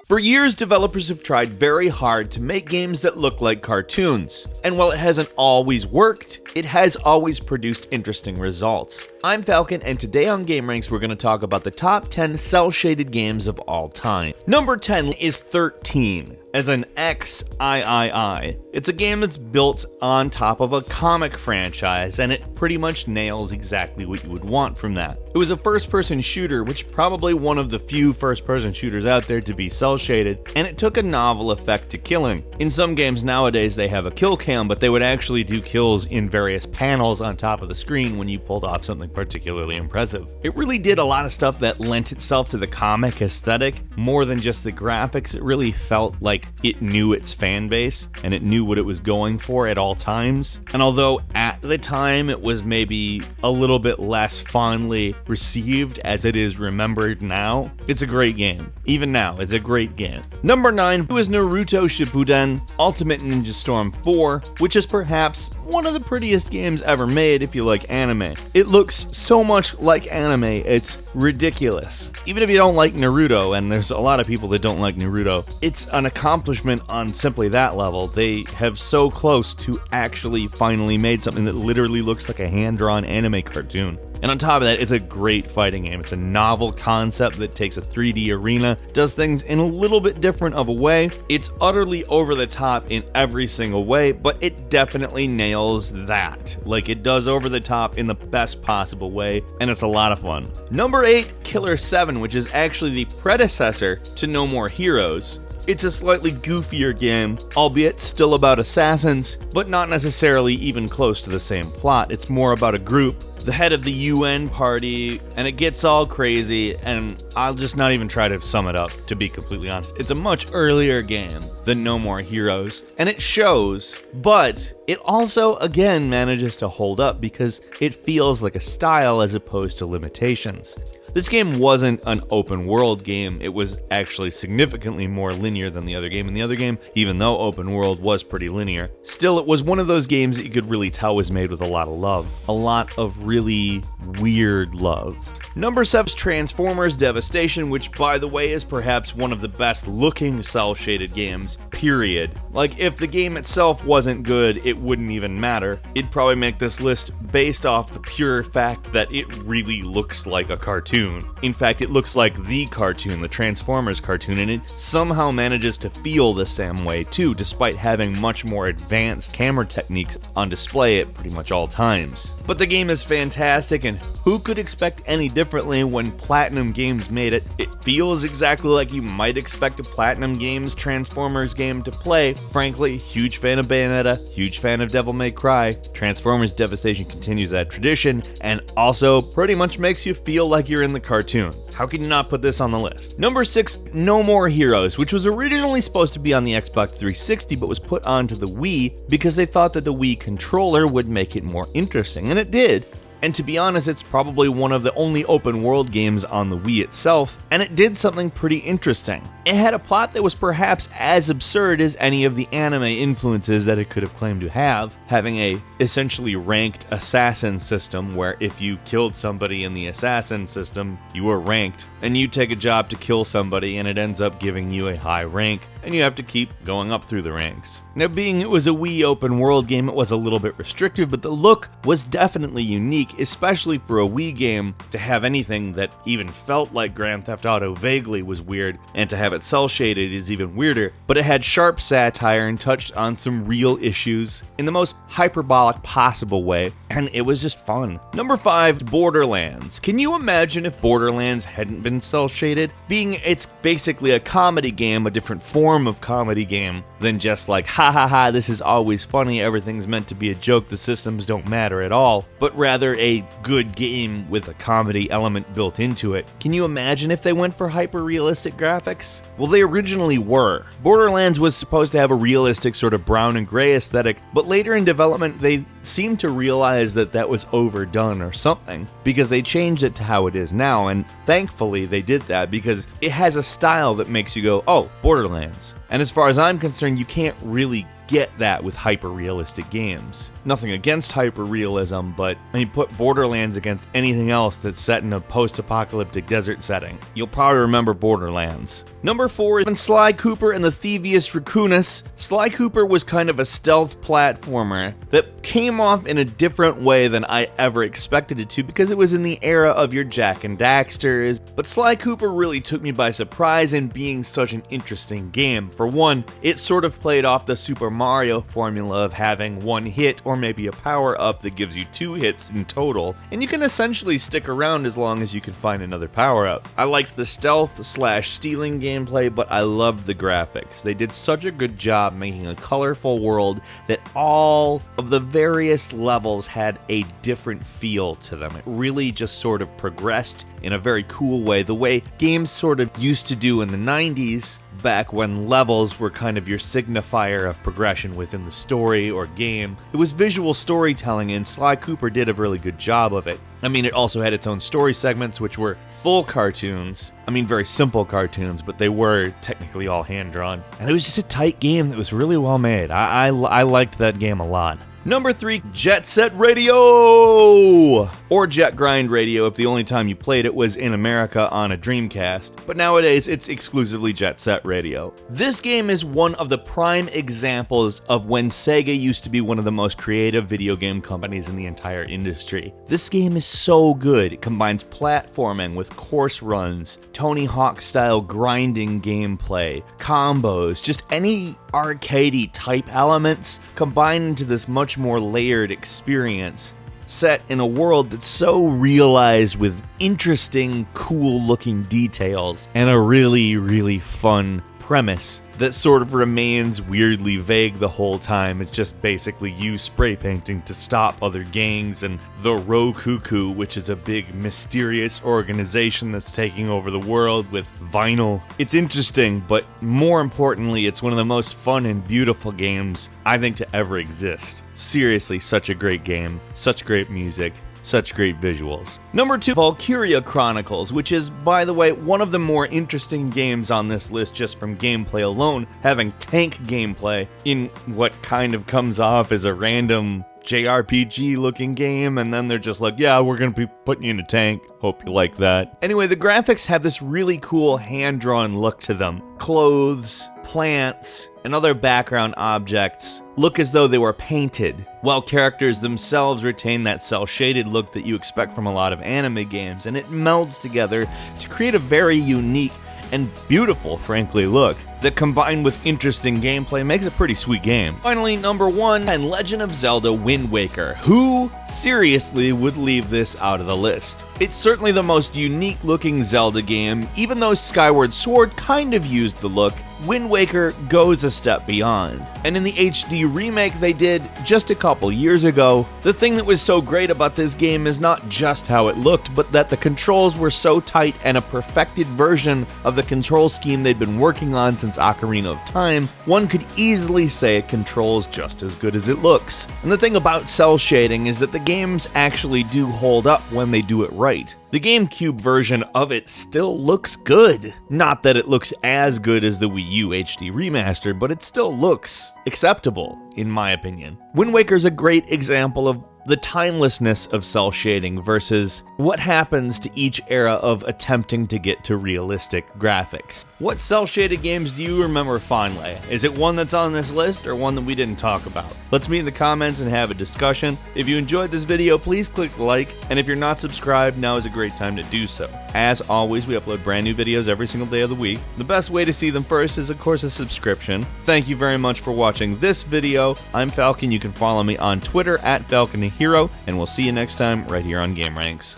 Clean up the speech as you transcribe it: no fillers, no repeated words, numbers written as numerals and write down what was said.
For years, developers have tried very hard to make games that look like cartoons, and while it hasn't always worked, it has always produced interesting results. I'm Falcon, and today on gameranx we're going to talk about the top 10 cel-shaded games of all time. Number 10 is 13, as in XIII. It's a game that's built on top of a comic franchise, and it pretty much nails exactly what you would want from that. It was a first-person shooter, which probably one of the few first-person shooters out there to be cel-shaded, and it took a novel effect to killing. In some games nowadays they have a kill cam, but they would actually do kills in various panels on top of the screen when you pulled off something particularly impressive. It really did a lot of stuff that lent itself to the comic aesthetic more than just the graphics. It really felt like it knew its fan base and it knew what it was going for at all times. And although at the time it was maybe a little bit less fondly received as it is remembered now, it's a great game. Even now, it's a great game. Number 9 was Naruto Shippuden Ultimate Ninja Storm 4, which is perhaps one of the prettiest games ever made if you like anime. It looks so much like anime, it's ridiculous. Even if you don't like Naruto, and there's a lot of people that don't like Naruto, it's an accomplishment on simply that level. They have so close to actually finally made something that literally looks like a hand-drawn anime cartoon. And on top of that, it's a great fighting game. It's a novel concept that takes a 3D arena, does things in a little bit different of a way. It's utterly over the top in every single way, but it definitely nails that. Like, it does over the top in the best possible way, and it's a lot of fun. Number 8, Killer 7, which is actually the predecessor to No More Heroes. It's a slightly goofier game, albeit still about assassins, but not necessarily even close to the same plot. It's more about a group, the head of the UN party, and it gets all crazy, and I'll just not even try to sum it up, to be completely honest. It's a much earlier game than No More Heroes, and it shows, but it also, again, manages to hold up because it feels like a style as opposed to limitations. This game wasn't an open world game, it was actually significantly more linear than the other game, and the other game, even though open world, was pretty linear. Still, it was one of those games that you could really tell was made with a lot of love. A lot of really weird love. Number 7 is Transformers Devastation, which, by the way, is perhaps one of the best looking cel-shaded games, period. Like, if the game itself wasn't good, it wouldn't even matter. It'd probably make this list based off the pure fact that it really looks like a cartoon. In fact, it looks like the cartoon, the Transformers cartoon, and it somehow manages to feel the same way too, despite having much more advanced camera techniques on display at pretty much all times. But the game is fantastic, and who could expect any differently when Platinum Games made it? It feels exactly like you might expect a Platinum Games Transformers game to play. Frankly, huge fan of Bayonetta, huge fan of Devil May Cry. Transformers Devastation continues that tradition, and also pretty much makes you feel like you're in the cartoon. How can you not put this on the list? Number 6, No More Heroes, which was originally supposed to be on the Xbox 360 but was put onto the Wii because they thought that the Wii controller would make it more interesting, and it did. And to be honest, it's probably one of the only open world games on the Wii itself, and it did something pretty interesting. It had a plot that was perhaps as absurd as any of the anime influences that it could have claimed to have, having a essentially ranked assassin system where if you killed somebody in the assassin system, you were ranked, and you take a job to kill somebody and it ends up giving you a high rank, and you have to keep going up through the ranks. Now, being it was a Wii open world game, it was a little bit restrictive, but the look was definitely unique, especially for a Wii game. To have anything that even felt like Grand Theft Auto vaguely was weird, and to have it cel-shaded is even weirder, but it had sharp satire and touched on some real issues in the most hyperbolic possible way, and it was just fun. Number 5, Borderlands. Can you imagine if Borderlands hadn't been cel-shaded? Being it's basically a comedy game, a different form of comedy game than just like, ha ha ha, this is always funny, everything's meant to be a joke, the systems don't matter at all, but rather a good game with a comedy element built into it. Can you imagine if they went for hyper-realistic graphics? Well, they originally were. Borderlands was supposed to have a realistic sort of brown and gray aesthetic, but later in development they seemed to realize that that was overdone or something, because they changed it to how it is now, and thankfully they did that because it has a style that makes you go, oh, Borderlands. And as far as I'm concerned, you can't really get that with hyper-realistic games. Nothing against hyper-realism, but when you put Borderlands against anything else that's set in a post-apocalyptic desert setting, you'll probably remember Borderlands. Number 4 is Sly Cooper and the Thievius Raccoonus. Sly Cooper was kind of a stealth platformer that came off in a different way than I ever expected it to, because it was in the era of your Jak and Daxters, but Sly Cooper really took me by surprise in being such an interesting game. For one, it sort of played off the Super Mario formula of having one hit or maybe a power-up that gives you 2 hits in total, and you can essentially stick around as long as you can find another power-up. I liked the stealth/stealing gameplay, but I loved the graphics. They did such a good job making a colorful world that all of the various levels had a different feel to them. It really just sort of progressed in a very cool way, the way games sort of used to do in the 90s, back when levels were kind of your signifier of progression within the story or game. It was visual storytelling, and Sly Cooper did a really good job of it. I mean, it also had its own story segments, which were full cartoons. I mean, very simple cartoons, but they were technically all hand-drawn. And it was just a tight game that was really well made. I liked that game a lot. Number 3, Jet Set Radio! Or Jet Grind Radio if the only time you played it was in America on a Dreamcast, but nowadays it's exclusively Jet Set Radio. This game is one of the prime examples of when Sega used to be one of the most creative video game companies in the entire industry. This game is so good. It combines platforming with course runs, Tony Hawk style grinding gameplay, combos, just any arcadey type elements combined into this much more layered experience, set in a world that's so realized with interesting, cool-looking details and a really, really fun premise that sort of remains weirdly vague the whole time. It's just basically you spray painting to stop other gangs and the Rokuku, which is a big mysterious organization that's taking over the world with vinyl. It's interesting, but more importantly, it's one of the most fun and beautiful games I think to ever exist. Seriously, such a great game, such great music, such great visuals. Number 2, Curia Chronicles, which is, by the way, one of the more interesting games on this list just from gameplay alone, having tank gameplay in what kind of comes off as a random JRPG looking game, and then they're just like, yeah, we're gonna be putting you in a tank. Hope you like that. Anyway, the graphics have this really cool hand-drawn look to them. Clothes, plants, and other background objects look as though they were painted, while characters themselves retain that cel-shaded look that you expect from a lot of anime games, and it melds together to create a very unique and beautiful, frankly, look that combined with interesting gameplay makes a pretty sweet game. Finally, number 1, and Legend of Zelda Wind Waker. Who seriously would leave this out of the list? It's certainly the most unique looking Zelda game. Even though Skyward Sword kind of used the look, Wind Waker goes a step beyond. And in the HD remake they did just a couple years ago, the thing that was so great about this game is not just how it looked, but that the controls were so tight and a perfected version of the control scheme they'd been working on since Ocarina of Time, one could easily say it controls just as good as it looks. And the thing about cel shading is that the games actually do hold up when they do it right. The GameCube version of it still looks good. Not that it looks as good as the Wii U HD remaster, but it still looks acceptable, in my opinion. Wind Waker's a great example of the timelessness of cel shading versus what happens to each era of attempting to get to realistic graphics. What cel shaded games do you remember fondly? Is it one that's on this list or one that we didn't talk about? Let's meet in the comments and have a discussion. If you enjoyed this video, please click like, and if you're not subscribed, now is a great time to do so. As always, we upload brand new videos every single day of the week. The best way to see them first is, of course, a subscription. Thank you very much for watching this video. I'm Falcon. You can follow me on Twitter @FalconTheHero, and we'll see you next time right here on gameranx.